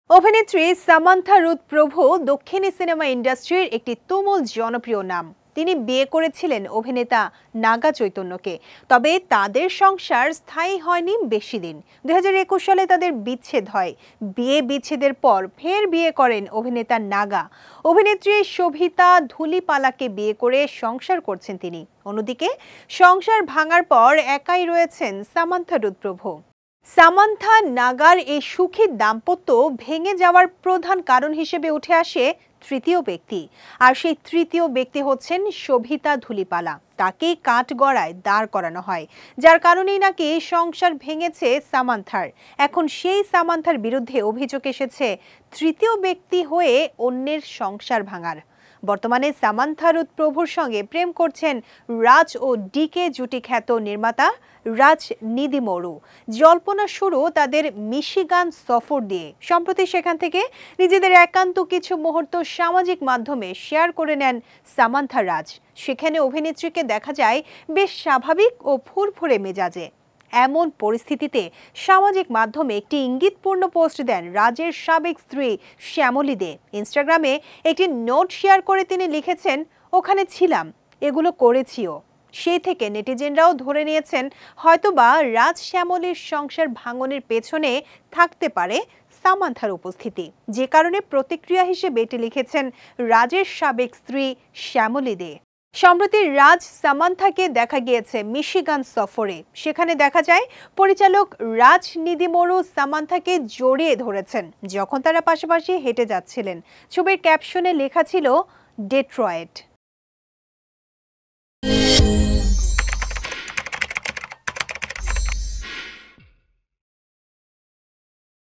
অভিনেত্রী Samantha Ruth প্রভু দক্ষিণী সিনেমা ইন্ডাস্ট্রির একটি তুমুল জনপ্রিয় নাম। তিনি বিয়ে করেছিলেন অভিনেতা নাগা চৈতন্যকে। তবে তাদের সংসার স্থায়ী হয়নি বেশি দিন। 2021 সালে তাদের বিচ্ছেদ হয়। বিচ্ছেদের পর ফের বিয়ে করেন অভিনেতা নাগা। অভিনেত্রী শোভিতা ধুলিপালাকে বিয়ে করে সংসার করছেন তিনি। অন্যদিকে সংসার ভাঙার পর একাই রয়েছেন সামান্থা রুথ প্রভু। সামান্থা নাগার এই সুখী দাম্পত্য ভেঙে যাওয়ার প্রধান কারণ হিসেবে উঠে আসে তৃতীয় ব্যক্তি। আর সেই তৃতীয় ব্যক্তি হচ্ছেন শোভিতা ধুলিপালা। তাকে কাঠগড়ায় দাঁড় করানো হয়, যার কারণেই নাকি সংসার ভেঙেছে সামান্থার। এখন সেই সামান্থার বিরুদ্ধে অভিযোগ এসেছে তৃতীয় ব্যক্তি হয়ে অন্যের সংসার ভাঙার। বর্তমানে সামান্থা রুথ প্রভুর সঙ্গে প্রেম করছেন রাজ ও ডিকে জুটি খ্যাত নির্মাতা রাজ নিদিমোরু। জল্পনা শুরু তাদের মিশিগান সফর দিয়ে। সম্প্রতি সেখান থেকে নিজেদের একান্ত কিছু মুহূর্ত সামাজিক মাধ্যমে শেয়ার করে নেন সামান্থা রাজ। সেখানে অভিনেত্রীকে দেখা যায় বেশ স্বাভাবিক ও ফুরফুরে মেজাজে। এমন পরিস্থিতিতে সামাজিক মাধ্যমে একটি ইঙ্গিতপূর্ণ পোস্ট দেন রাজের সাবেক স্ত্রী শ্যামলী দে। ইনস্টাগ্রামে একটি নোট শেয়ার করে তিনি লিখেছেন, ওখানে ছিলাম, এগুলো করেছিও। সেই থেকে নেটিজেনরাও ধরে নিয়েছেন হয়তোবা রাজ শ্যামলীর সংসার ভাঙনের পেছনে থাকতে পারে সামান্থার উপস্থিতি, যে কারণে প্রতিক্রিয়া হিসেবে এটি লিখেছেন রাজের সাবেক স্ত্রী শ্যামলী দে। সম্প্রতি রাজ সামান্থাকে দেখা গিয়েছে মিশিগান সফরে। সেখানে দেখা যায় পরিচালক রাজ নিদিমোরু সামান্থাকে জড়িয়ে ধরেছেন যখন তারা পাশাপাশি হেঁটে যাচ্ছিলেন। ছবির ক্যাপশনে লেখা ছিল ডেট্রয়েট।